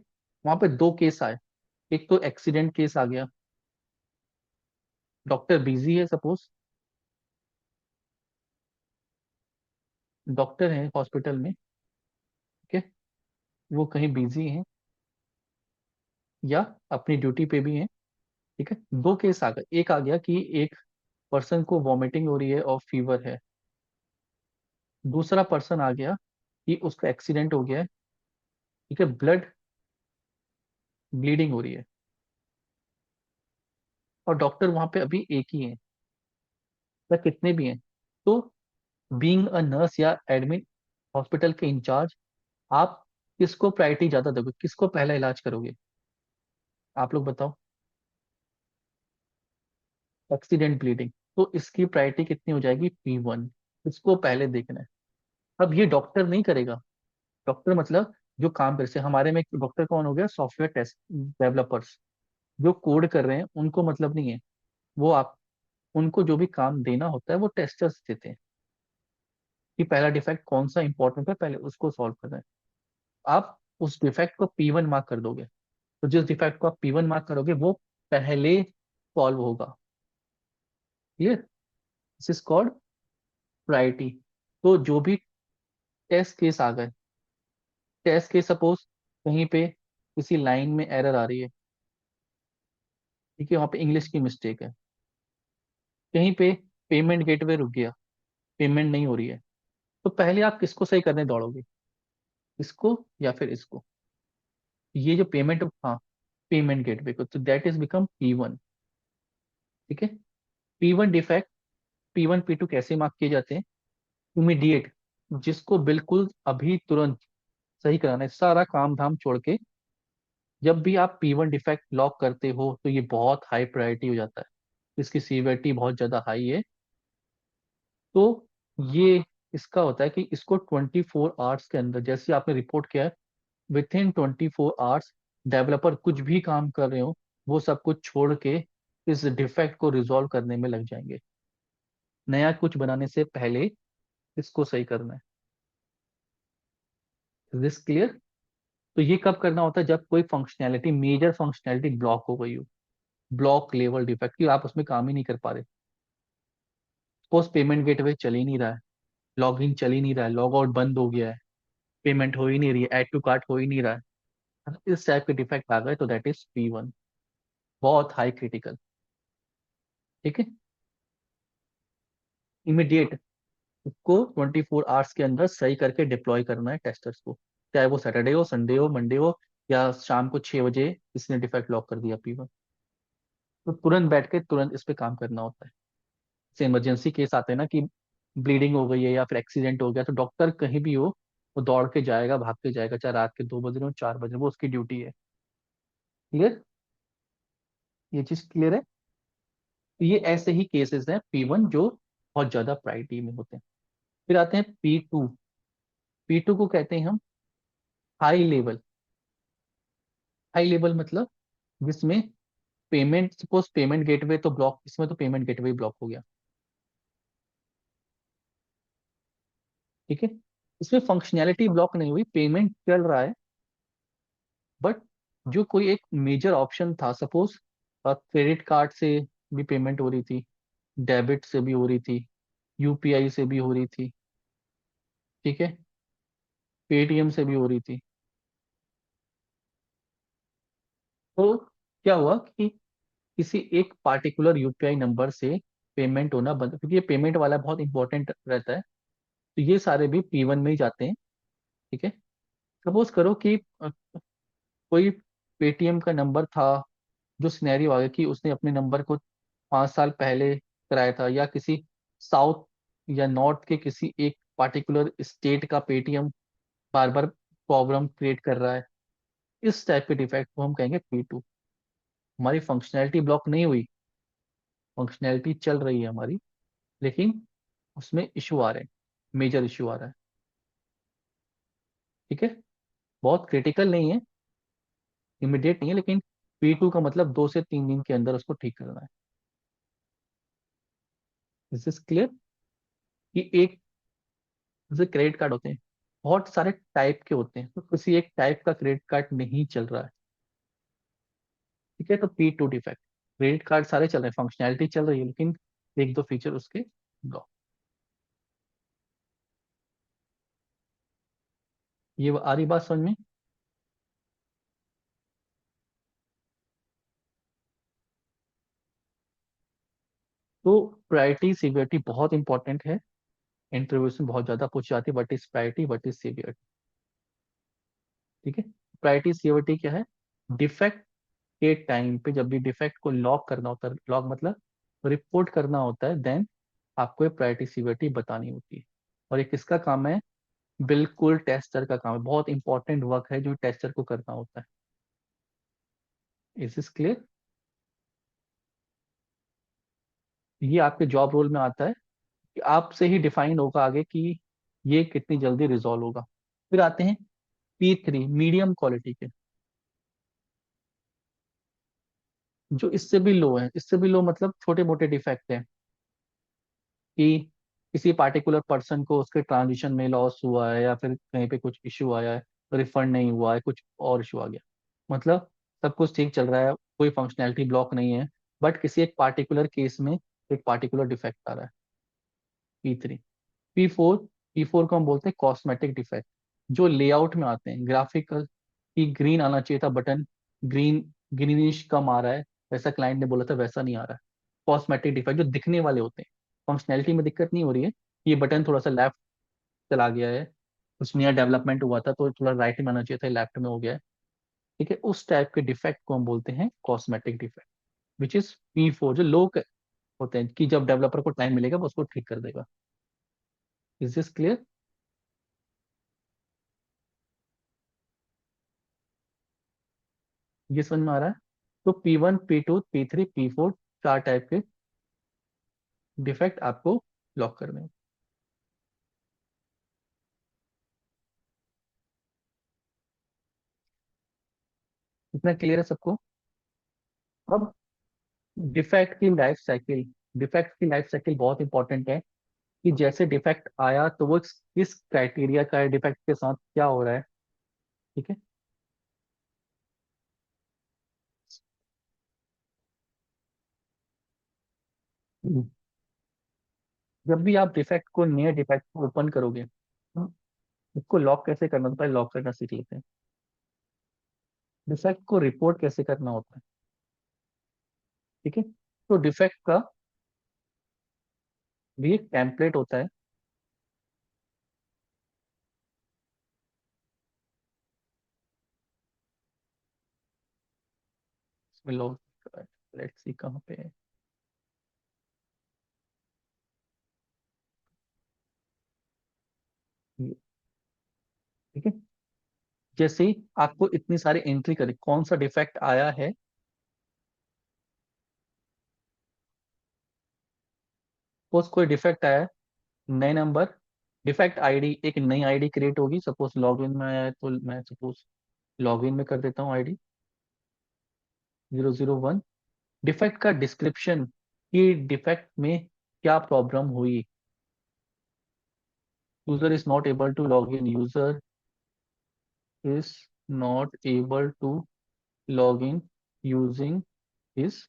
वहां पे दो केस आए, एक तो एक्सीडेंट केस आ गया, डॉक्टर बिजी है, सपोज डॉक्टर है हॉस्पिटल में, ठीक है, वो कहीं बिजी हैं या अपनी ड्यूटी पे भी हैं, ठीक है। दो केस आ गए, एक आ गया कि एक पर्सन को वॉमिटिंग हो रही है और फीवर है, दूसरा पर्सन आ गया कि उसका एक्सीडेंट हो गया है, ठीक है, ब्लड ब्लीडिंग हो रही है, और डॉक्टर वहां पे अभी एक ही है या कितने भी हैं। तो बीइंग अ नर्स या एडमिन, हॉस्पिटल के इंचार्ज, आप किसको प्रायोरिटी ज्यादा दोगे, किसको पहला इलाज करोगे? आप लोग बताओ। एक्सीडेंट ब्लीडिंग, तो इसकी प्रायोरिटी कितनी हो जाएगी? P1, इसको पहले देखना है। अब ये डॉक्टर नहीं करेगा, डॉक्टर मतलब जो काम कर से हमारे में डॉक्टर कौन हो गया? सॉफ्टवेयर टेस्ट डेवलपर्स, जो कोड कर रहे हैं उनको मतलब नहीं है। वो आप उनको जो भी काम देना होता है वो टेस्टर्स देते हैं, कि पहला डिफेक्ट कौन सा इंपॉर्टेंट है, पहले उसको सॉल्व करना है। आप उस डिफेक्ट को P1 मार्क कर दोगे, तो जिस डिफेक्ट को आप P1 मार्क करोगे वो पहले सॉल्व होगा। Clear? This is called priority. तो जो भी टेस्ट केस आ गए, टेस्ट केस सपोज कहीं पे किसी लाइन में एरर आ रही है, ठीक है, वहां पे इंग्लिश की मिस्टेक है, कहीं पे पेमेंट गेटवे रुक गया, पेमेंट नहीं हो रही है, तो पहले आप किसको सही करने दौड़ोगे? इसको या फिर इसको? ये जो पेमेंट, हाँ, पेमेंट गेटवे को, तो दैट इज बिकम P1, ठीक है। P1 डिफेक्ट, P1 P2 कैसे मार्क किए जाते हैं? इमीडिएट, जिसको बिल्कुल अभी तुरंत सही कराना है, सारा काम धाम छोड़ के जब भी आप P1 डिफेक्ट लॉक करते हो तो ये बहुत हाई प्रायोरिटी हो जाता है, इसकी सीवियरिटी बहुत ज्यादा हाई है। तो ये इसका होता है कि इसको 24 आवर्स के अंदर, जैसे आपने रिपोर्ट किया है, विथ इन 24 आवर्स डेवलपर कुछ भी काम कर रहे हो वो सब कुछ छोड़ के इस डिफेक्ट को रिजॉल्व करने में लग जाएंगे। नया कुछ बनाने से पहले इसको सही करना है। This clear? तो ये कब करना होता है? जब कोई फंक्शनैलिटी, मेजर फंक्शनैलिटी ब्लॉक हो गई हो, ब्लॉक लेवल डिफेक्ट कि आप उसमें काम ही नहीं कर पा रहे। सपोज पेमेंट गेटवे चल ही नहीं रहा है, लॉग इन चल ही नहीं रहा है, लॉग आउट बंद हो गया है, पेमेंट हो ही नहीं रही है, ऐड टू कार्ट हो ही नहीं रहा है, इस टाइप के डिफेक्ट आ गए तो दैट इज P1, बहुत हाई क्रिटिकल, ठीक है। इमीडिएट उसको 24 आवर्स के अंदर सही करके डिप्लॉय करना है टेस्टर्स को, चाहे वो सैटरडे हो, संडे हो, मंडे हो, या शाम को 6 बजे किसी ने डिफेक्ट लॉक कर दिया P1, तो तुरंत बैठ के तुरंत इस पे काम करना होता है। जैसे इमरजेंसी केस आते हैं ना कि ब्लीडिंग हो गई है या फिर एक्सीडेंट हो गया, तो डॉक्टर कहीं भी हो वो दौड़ के जाएगा, भाग के जाएगा, चाहे रात के 2 बजे हो, 4 बजे, वो उसकी ड्यूटी है। क्लियर? ये चीज क्लियर है? तो ये ऐसे ही केसेस हैं P1 जो बहुत ज्यादा प्रायोरिटी में होते हैं। फिर आते हैं P2। P2 को कहते हैं हम हाई लेवल। हाई लेवल मतलब जिसमें पेमेंट, सपोज पेमेंट गेटवे तो ब्लॉक, इसमें तो पेमेंट गेटवे ब्लॉक हो गया, ठीक है। इसमें फंक्शनैलिटी ब्लॉक नहीं हुई, पेमेंट चल रहा है, बट जो कोई एक मेजर ऑप्शन था, सपोज क्रेडिट कार्ड से भी पेमेंट हो रही थी, डेबिट से भी हो रही थी, यूपीआई से भी हो रही थी, ठीक है, पेटीएम से भी हो रही थी, तो क्या हुआ कि किसी एक पार्टिकुलर यूपीआई नंबर से पेमेंट होना बंद, क्योंकि ये पेमेंट वाला बहुत इंपॉर्टेंट रहता है, तो ये सारे भी P1 में ही जाते हैं, ठीक है। सपोज करो कि कोई पेटीएम का नंबर था, जो सिनेरियो आ गया कि उसने अपने नंबर को 5 साल पहले कराया था, या किसी साउथ या नॉर्थ के किसी एक पार्टिकुलर स्टेट का पेटीएम बार बार प्रॉब्लम क्रिएट कर रहा है, इस टाइप के डिफेक्ट को हम कहेंगे P2। हमारी फंक्शनैलिटी ब्लॉक नहीं हुई, फंक्शनैलिटी चल रही है हमारी, लेकिन उसमें इशू आ रहे हैं, मेजर इशू आ रहा है, ठीक है। बहुत क्रिटिकल नहीं है, इमिडिएट नहीं है, लेकिन P2 का मतलब 2 से 3 दिन के अंदर उसको ठीक करना है। This is clear? कि एक, जैसे क्रेडिट कार्ड होते हैं, बहुत सारे टाइप के होते हैं, तो किसी एक टाइप का क्रेडिट कार्ड नहीं चल रहा है, ठीक है, तो P2 डिफेक्ट। क्रेडिट कार्ड सारे चल रहे हैं, फंक्शनैलिटी चल रही है, लेकिन एक दो फीचर उसके ब्लॉक। ये आ रही बात समझ में? तो प्रायोरिटी सीवियरिटी बहुत इंपॉर्टेंट है, इंटरव्यूज में बहुत ज्यादा पूछ जाती है, what is priority, what is severity, ठीक है। प्रायोरिटी सीवियरिटी क्या है? डिफेक्ट के टाइम पे जब भी डिफेक्ट को लॉक करना होता है, लॉक मतलब रिपोर्ट करना होता है, देन आपको ये प्रायोरिटी सीवियरिटी बतानी होती है। और ये किसका काम है? बिल्कुल टेस्टर का काम है, बहुत इंपॉर्टेंट वर्क है जो टेस्टर को करना होता है। Is this clear? ये आपके जॉब रोल में आता है कि आपसे ही डिफाइन होगा आगे कि ये कितनी जल्दी रिजॉल्व होगा। फिर आते हैं P3, मीडियम क्वालिटी के, जो इससे भी लो है। इससे भी लो मतलब छोटे मोटे डिफेक्ट हैं कि किसी पार्टिकुलर पर्सन को उसके ट्रांजिशन में लॉस हुआ है, या फिर कहीं पे कुछ इश्यू आया है, रिफंड नहीं हुआ है, कुछ और इशू आ गया, मतलब सब कुछ ठीक चल रहा है, कोई फंक्शनैलिटी ब्लॉक नहीं है, बट किसी एक पार्टिकुलर केस में एक पार्टिकुलर डिफेक्ट आ रहा है। P3। P4, P4 को हम बोलते हैं कॉस्मेटिक डिफेक्ट, जो लेआउट में आते हैं, ग्राफिकल की ग्रीन आना चाहिए था बटन, ग्रीन ग्रीनिश कम आ रहा है, वैसा क्लाइंट ने बोला था, वैसा नहीं आ रहा है। कॉस्मेटिक डिफेक्ट जो दिखने वाले होते हैं, फंक्शनैलिटी में दिक्कत नहीं हो रही है, ये बटन थोड़ा सा लेफ्ट चला गया है, कुछ नया डेवलपमेंट हुआ था तो थोड़ा राइट में आना चाहिए था, लेफ्ट में हो गया है, ठीक है, उस टाइप के डिफेक्ट को हम बोलते हैं cosmetic defect, which is P4, जो लोग होते हैं कि जब डेवलपर को टाइम मिलेगा वो उसको ठीक कर देगा। Is this clear? ये समझ में आ रहा है? तो P1, P2, P3, P4, 4 type के डिफेक्ट आपको लॉक करने हैं। इतना क्लियर है सबको? अब डिफेक्ट की लाइफ साइकिल, डिफेक्ट की लाइफ साइकिल बहुत इंपॉर्टेंट है कि जैसे डिफेक्ट आया तो वो किस क्राइटेरिया का है, डिफेक्ट के साथ क्या हो रहा है, ठीक है। हम्म। जब भी आप डिफेक्ट को, नए डिफेक्ट को ओपन करोगे, तो इसको लॉक कैसे करना होता है, लॉक करना सीख लेते हैं। डिफेक्ट को रिपोर्ट कैसे करना होता है, ठीक है। तो डिफेक्ट का भी एक टेम्पलेट होता है। इसमें लोग, लेट्स सी कहाँ पे है। ये, ठीक है। जैसे ही आपको इतनी सारी एंट्री करी, कौन सा डिफेक्ट आया है, सपोज कोई डिफेक्ट आया है, नए नंबर, डिफेक्ट आईडी, एक नई आईडी क्रिएट होगी। सपोज लॉगिन में आया है तो मैं सपोज लॉगिन में कर देता हूँ आईडी 001। डिफेक्ट का डिस्क्रिप्शन, कि डिफेक्ट में क्या प्रॉब्लम हुई। User is not able to log in, user is not able to log in using his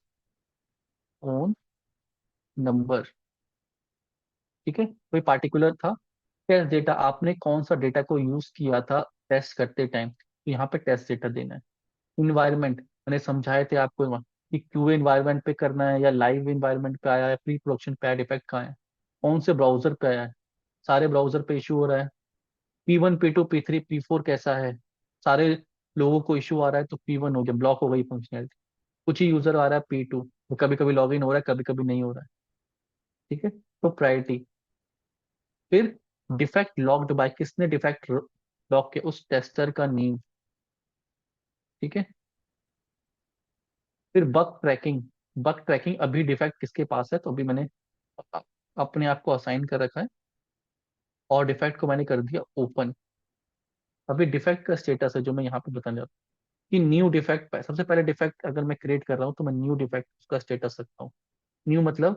own number. ठीक है, कोई पार्टिकुलर था। टेस्ट डेटा, आपने कौन सा डेटा को यूज किया था टेस्ट करते टाइम, तो यहाँ पे टेस्ट डेटा देना है। इन्वायरमेंट, मैंने समझाए थे आपको कि क्यूए इन्वायरमेंट पे करना है या लाइव इन्वायरमेंट पे आया है, प्री प्रोडक्शन पे डिफेक्ट कहाँ है, कौन से ब्राउजर पे आया है। सारे ब्राउजर पे इशू हो रहा है। P1 P2 P3 P4 कैसा है, सारे लोगों को इशू आ रहा है तो P1 हो गया, ब्लॉक हो गई फंक्शनलिटी। कुछ ही यूजर आ रहा है P2, तो कभी कभी लॉग इन हो रहा है, कभी कभी नहीं हो रहा है। ठीक है, तो प्रायोरिटी। फिर डिफेक्ट लॉग्ड बाय, किसने डिफेक्ट लॉग के, उस टेस्टर का नेम। ठीक है। फिर बग ट्रैकिंग, बग ट्रैकिंग, अभी डिफेक्ट किसके पास है, तो अभी मैंने अपने आप को असाइन कर रखा है और डिफेक्ट को मैंने कर दिया ओपन। अभी डिफेक्ट का स्टेटस है जो मैं यहाँ पे बताने जा रहा हूँ, कि न्यू डिफेक्ट, सबसे पहले डिफेक्ट अगर मैं क्रिएट कर रहा हूँ तो मैं न्यू डिफेक्ट उसका स्टेटस रखता हूँ। न्यू मतलब,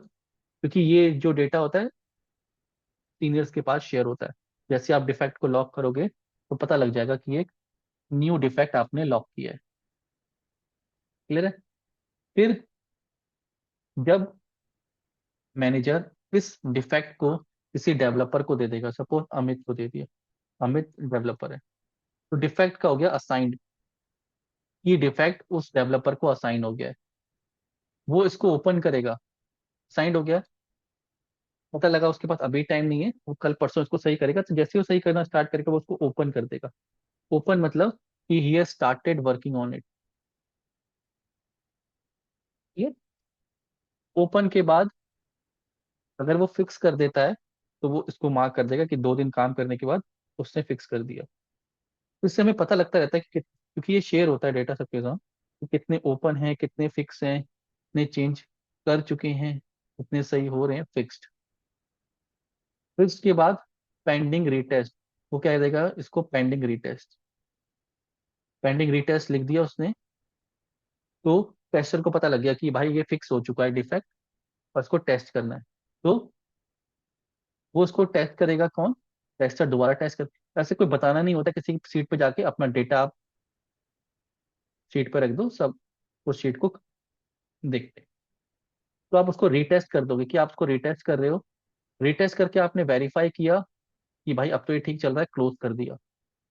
क्योंकि ये जो डेटा होता है सीनियर्स के पास शेयर होता है। जैसे आप डिफेक्ट को लॉक करोगे तो पता लग जाएगा कि एक न्यू डिफेक्ट आपने लॉक किया है। क्लियर है। फिर जब मैनेजर इस डिफेक्ट को किसी डेवलपर को दे देगा, सपोज अमित को दे दिया, अमित डेवलपर है, तो डिफेक्ट का हो गया असाइंड। ये डिफेक्ट उस डेवलपर को असाइन हो गया है, वो इसको ओपन करेगा। असाइंड हो गया, पता लगा उसके पास अभी टाइम नहीं है, वो कल परसों इसको सही करेगा, तो जैसे ही वो सही करना स्टार्ट करेगा वो उसको ओपन कर देगा। ओपन मतलब कि he has started working on it. ये ओपन के बाद अगर वो फिक्स कर देता है तो वो इसको मार्क कर देगा कि 2 दिन काम करने के बाद उसने फिक्स कर दिया। तो इससे हमें पता लगता रहता है कि क्योंकि ये शेयर होता है डेटा सबके साथ, कि कितने ओपन हैं, कितने फिक्स हैं, कितने चेंज कर चुके हैं, कितने सही हो रहे हैं, फिक्स्ड। फिक्स्ड के बाद पेंडिंग रीटेस्ट, वो क्या देगा इसको, पेंडिंग रीटेस्ट। पेंडिंग रीटेस्ट लिख दिया उसने, तो टेस्टर को पता लग गया कि भाई ये फिक्स हो चुका है डिफेक्ट, और इसको टेस्ट करना है। तो वो उसको टेस्ट करेगा, कौन, टेस्टर दोबारा टेस्ट कर। ऐसे कोई बताना नहीं होता, किसी सीट पे जाके अपना डेटा आप शीट पर रख दो, सब उस शीट को देखते। तो आप उसको रीटेस्ट कर दोगे, कि आप उसको रीटेस्ट कर रहे हो, रीटेस्ट करके आपने वेरीफाई किया कि भाई अब तो ये ठीक चल रहा है, क्लोज कर दिया।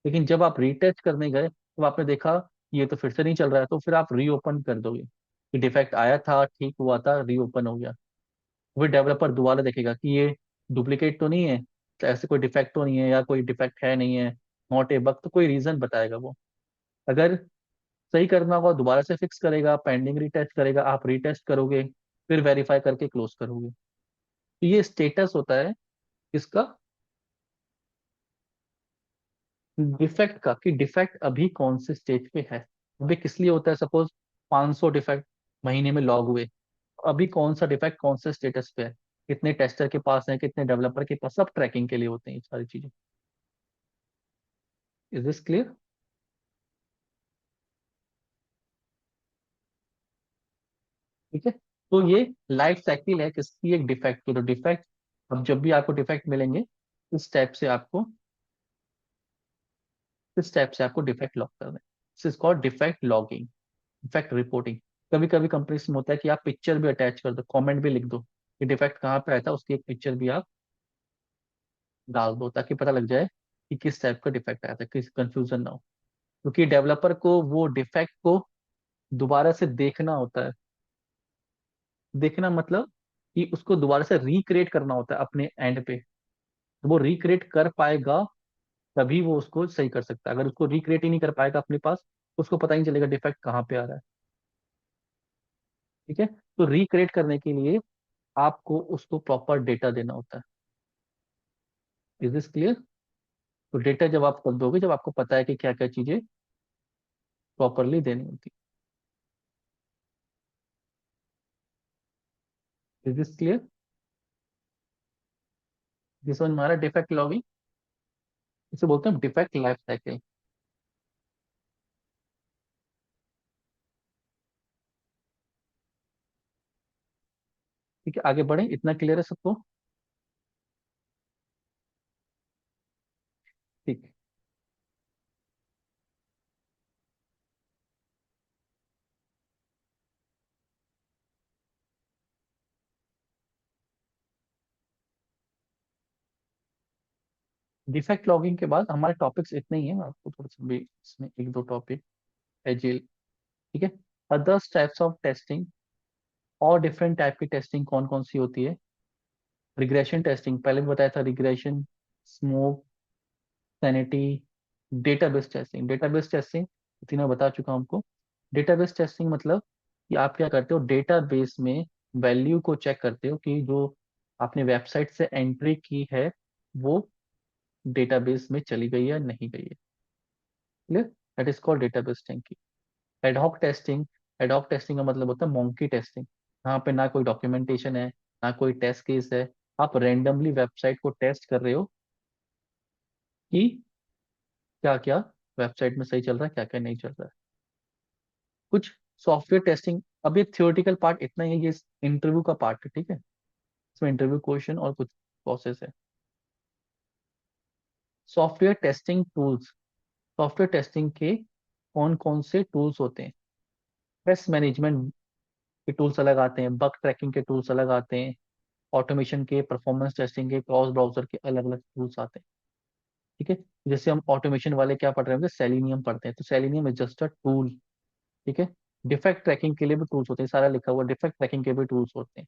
लेकिन जब आप रीटेस्ट करने गए तो आपने देखा ये तो फिर से नहीं चल रहा है, तो फिर आप रीओपन कर दोगे, कि डिफेक्ट आया था, ठीक हुआ था, रीओपन हो गया। वो डेवलपर दोबारा देखेगा कि ये डुप्लीकेट तो नहीं है, तो ऐसे कोई डिफेक्ट तो नहीं है, या कोई डिफेक्ट है नहीं है, नॉट ए बग, तो कोई रीजन बताएगा वो। अगर सही करना होगा दोबारा से फिक्स करेगा, पेंडिंग रीटेस्ट करेगा, आप रीटेस्ट करोगे, फिर वेरीफाई करके क्लोज करोगे। तो ये स्टेटस होता है इसका, डिफेक्ट का, कि डिफेक्ट अभी कौन से स्टेज पे है। अभी किस लिए होता है, सपोज 500 डिफेक्ट महीने में लॉग हुए, अभी कौन सा डिफेक्ट कौन से स्टेटस पे है, कितने टेस्टर के पास है, कितने डेवलपर के पास, सब ट्रैकिंग के लिए होते हैं ये सारी चीजें। Is this clear. ठीक है। तो ये लाइफ साइकिल है किसकी, एक डिफेक्ट की। तो डिफेक्ट, अब जब भी आपको डिफेक्ट मिलेंगे, इस टाइप से आपको, इस टाइप से आपको डिफेक्ट लॉग करना है। This is called defect logging, defect reporting. कभी कभी कंपनीज में होता है कि आप पिक्चर भी अटैच कर दो, कमेंट भी लिख दो कि डिफेक्ट कहाँ पे आया था, उसकी एक पिक्चर भी आप डाल दो, ताकि पता लग जाए कि किस टाइप का डिफेक्ट आया था, किस कंफ्यूजन ना हो। क्योंकि डेवलपर को वो डिफेक्ट को दोबारा से देखना होता है। देखना मतलब कि उसको दोबारा से रिक्रिएट करना होता है अपने एंड पे। तो वो रिक्रिएट कर पाएगा तभी वो उसको सही कर सकता है। अगर उसको रिक्रिएट ही नहीं कर पाएगा अपने पास, तो उसको पता ही नहीं चलेगा डिफेक्ट कहाँ पे आ रहा है। ठीक है। तो रिक्रिएट करने के लिए आपको उसको प्रॉपर डेटा देना होता है। Is this clear? तो डेटा जब आप कर दोगे, जब आपको पता है कि क्या क्या चीजें प्रॉपरली देनी होती है। Is this clear? This one हमारा डिफेक्ट लॉगिंग, इसे बोलते हैं डिफेक्ट लाइफ साइकिल। ठीक है, आगे बढ़े, इतना क्लियर है सबको? ठीक। डिफेक्ट लॉगिंग के बाद हमारे टॉपिक्स इतने ही हैं, मैं आपको थोड़ा सा भी इसमें एक दो टॉपिक एजिल। ठीक है। अदर्स टाइप्स ऑफ टेस्टिंग, और डिफरेंट टाइप की टेस्टिंग कौन कौन सी होती है? रिग्रेशन टेस्टिंग पहले भी बताया था, regression, smoke, sanity, database testing. Database testing तीनों बता चुका हूं हमको। डेटाबेस टेस्टिंग मतलब कि आप क्या करते हो, डेटाबेस में वैल्यू को चेक करते हो कि जो आपने वेबसाइट से एंट्री की है वो डेटाबेस में चली गई है नहीं गई है। Clear? That is called database testing. Ad hoc testing, ad hoc testing का मतलब होता है मॉन्की टेस्टिंग। यहाँ पे ना कोई डॉक्यूमेंटेशन है, ना कोई टेस्ट केस है, आप रैंडमली वेबसाइट को टेस्ट कर रहे हो कि क्या क्या वेबसाइट में सही चल रहा है, क्या क्या नहीं चल रहा है। कुछ सॉफ्टवेयर टेस्टिंग, अब ये थियोरेटिकल पार्ट इतना ही है, ये इंटरव्यू का पार्ट है। ठीक है, इसमें इंटरव्यू क्वेश्चन और कुछ प्रोसेस है। Software testing tools, software testing के कौन कौन से टूल्स होते हैं? टेस्ट मैनेजमेंट के टूल्स अलग आते हैं, बग ट्रैकिंग के टूल्स अलग आते हैं, ऑटोमेशन के, परफॉर्मेंस टेस्टिंग के, क्रॉस ब्राउजर के अलग अलग टूल्स आते हैं। ठीक है। जैसे हम ऑटोमेशन वाले क्या पढ़ रहे होंगे, सेलिनियम पढ़ते हैं, तो selenium is just a tool. ठीक है। डिफेक्ट ट्रैकिंग के लिए भी टूल्स होते हैं, सारा लिखा हुआ, डिफेक्ट ट्रैकिंग के भी टूल्स होते हैं।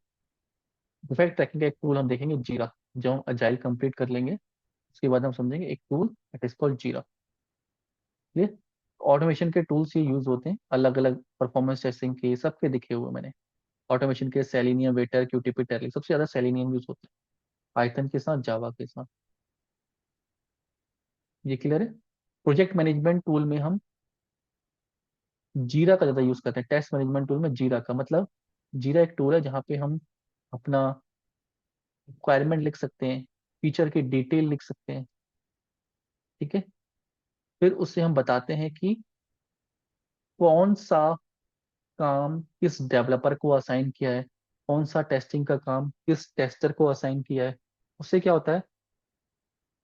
डिफेक्ट ट्रैकिंग का एक टूल हम देखेंगे, जीरा। जब हम अजाइल कंप्लीट कर लेंगे उसके बाद हम समझेंगे एक टूल, दैट इज कॉल्ड जीरा। ये ऑटोमेशन के टूल्स ये यूज होते हैं अलग अलग, परफॉर्मेंस टेस्टिंग के सबके दिखे हुए मैंने। ऑटोमेशन के सेलिनियम, वेटर, क्यूटीपी, टेरली, सबसे ज्यादा सेलिनियम यूज होता है पाइथन के साथ, जावा के साथ। ये क्लियर है? प्रोजेक्ट मैनेजमेंट टूल में हम जीरा का ज्यादा यूज करते हैं। टेस्ट मैनेजमेंट टूल में जीरा का मतलब, जीरा एक टूल है जहाँ पे हम अपना रिक्वायरमेंट लिख सकते हैं, फीचर की डिटेल लिख सकते हैं। ठीक है। फिर उससे हम बताते हैं कि कौन सा काम किस डेवलपर को असाइन किया है, कौन सा टेस्टिंग का काम किस टेस्टर को असाइन किया है। उससे क्या होता है,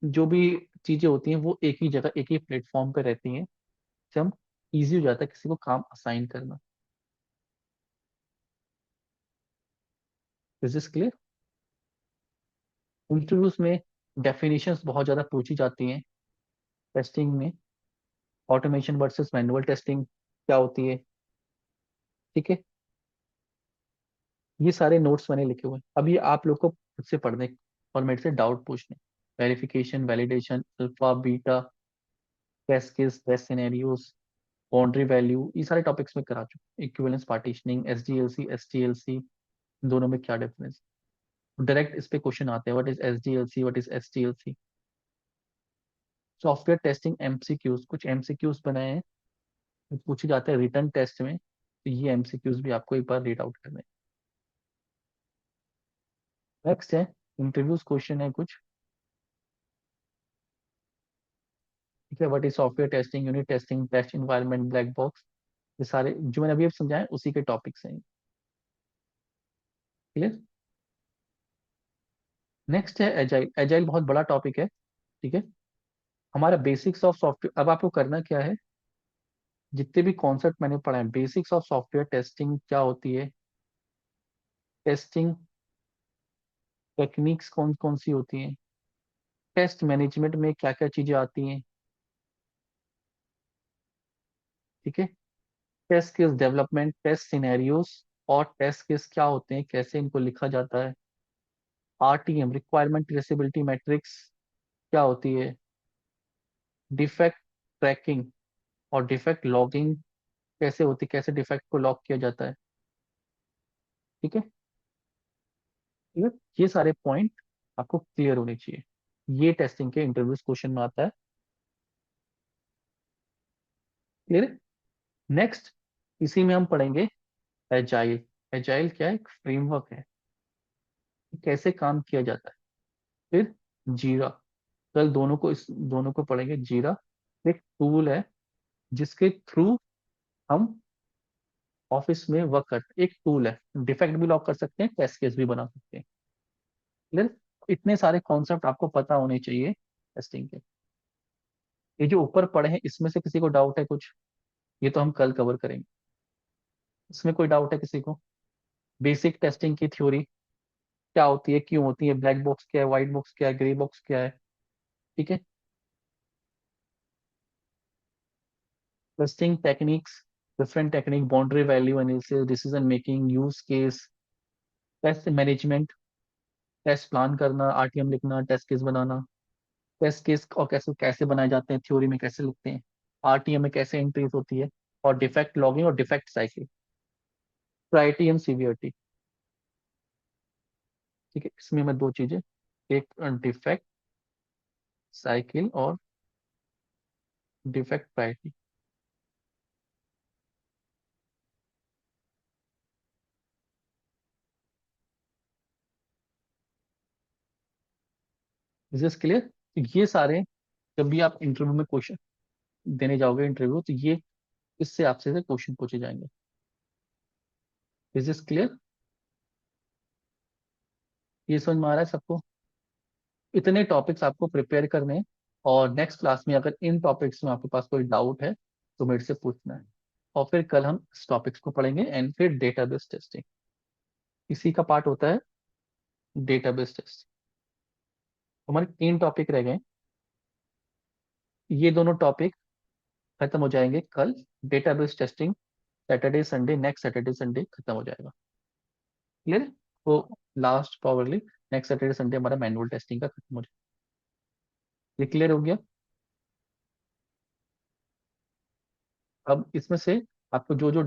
जो भी चीजें होती हैं वो एक ही जगह एक ही प्लेटफॉर्म पे रहती हैं, इससे हम इजी हो जाता है किसी को काम असाइन करना। Is this clear? इंटरव्यूज में डेफिनेशंस बहुत ज्यादा पूछी जाती हैं टेस्टिंग में। ऑटोमेशन वर्सेस मैनुअल टेस्टिंग क्या होती है? ठीक है। ये सारे नोट्स मैंने लिखे हुए हैं, अब ये आप लोग को खुद से पढ़ने और मेरे से डाउट पूछने। Verification, validation, alpha beta, test case, test scenarios, boundary value, ये सारे टॉपिक्स में करा चुके। इक्विवेलेंस पार्टीशनिंग, एसडीएलसी, एसटीएलसी, इन दोनों में क्या डिफरेंस? डायरेक्ट इस पे क्वेश्चन आते हैं, what is SDLC, what is STLC. Software testing MCQs, कुछ एमसीक्यूज बनाए हैं, पूछे जाते हैं रिटर्न टेस्ट में, तो ये एमसीक्यूज भी आपको एक बार रीड आउट करने हैं। नेक्स्ट है इंटरव्यूज क्वेश्चन है कुछ। ठीक है, what is software testing, unit testing, test environment, black box, ये सारे जो मैंने अभी समझाए उसी के टॉपिक्स हैं। क्लियर? नेक्स्ट है एजाइल। एजाइल बहुत बड़ा टॉपिक है। ठीक है। हमारा बेसिक्स ऑफ सॉफ्टवेयर, अब आपको करना क्या है, जितने भी कॉन्सेप्ट मैंने पढ़ा है, बेसिक्स ऑफ सॉफ्टवेयर टेस्टिंग क्या होती है, टेस्टिंग टेक्निक्स कौन कौन सी होती हैं, टेस्ट मैनेजमेंट में क्या क्या चीजें आती हैं। ठीक है। Test case development, test scenarios और टेस्ट केस क्या होते हैं, कैसे इनको लिखा जाता है, आरटीएम रिक्वायरमेंट ट्रेसेबिलिटी मैट्रिक्स क्या होती है, डिफेक्ट ट्रैकिंग और डिफेक्ट लॉगिंग कैसे होती है, कैसे डिफेक्ट को लॉग किया जाता है। ठीक है, ठीक है? ये सारे पॉइंट आपको क्लियर होने चाहिए। ये टेस्टिंग के इंटरव्यूज क्वेश्चन में आता है। क्लियर है? नेक्स्ट, इसी में हम पढ़ेंगे एजाइल। एजाइल क्या है? एक फ्रेमवर्क है, कैसे काम किया जाता है। फिर जीरा, कल दोनों को, इस दोनों को पढ़ेंगे। जीरा एक टूल है जिसके थ्रू हम ऑफिस में वर्क करते, एक टूल है, डिफेक्ट भी लॉक कर सकते हैं, टेस्ट केस भी बना सकते हैं। क्लियर? इतने सारे कॉन्सेप्ट आपको पता होने चाहिए टेस्टिंग के। ये जो ऊपर पढ़े हैं इसमें से किसी को डाउट है कुछ? ये तो हम कल कवर करेंगे। इसमें कोई डाउट है किसी को? बेसिक टेस्टिंग की थ्योरी क्या होती है, क्यों होती है, ब्लैक बॉक्स क्या है, व्हाइट बॉक्स क्या है, ग्रे बॉक्स क्या है। ठीक है, testing techniques, different technique, boundary value analysis, decision making, use case, test management, test plan करना, आरटीएम लिखना, टेस्ट केस बनाना, टेस्ट केस और कैसे कैसे बनाए जाते हैं, थ्योरी में कैसे लिखते हैं, आरटीएम में कैसे एंट्रीज होती है, और डिफेक्ट लॉगिंग और defect cycle, priority and severity. ठीक है, इसमें मैं दो चीजें, एक डिफेक्ट साइकिल और defect priority. Is this clear? ये सारे, जब भी आप इंटरव्यू में क्वेश्चन देने जाओगे इंटरव्यू, तो ये इससे आपसे से क्वेश्चन पूछे जाएंगे। Is this clear? ये समझ में आ रहा है सबको? इतने टॉपिक्स आपको प्रिपेयर करने हैं, और नेक्स्ट क्लास में अगर इन टॉपिक्स में आपके पास कोई डाउट है तो मेरे से पूछना है। और फिर कल हम इस टॉपिक्स को पढ़ेंगे, एंड फिर डेटाबेस टेस्टिंग इसी का पार्ट होता है, डेटाबेस टेस्ट। हमारे तीन टॉपिक रह गए, ये दोनों टॉपिक खत्म हो जाएंगे कल। Database testing Saturday Sunday, next Saturday Sunday खत्म हो जाएगा। क्लियर? तो लास्ट प्रॉबरली नेक्स्ट सैटरडे संडे हमारा मैनुअल टेस्टिंग का खत्म हो जाएगा। ये क्लियर हो गया? अब इसमें से आपको जो जो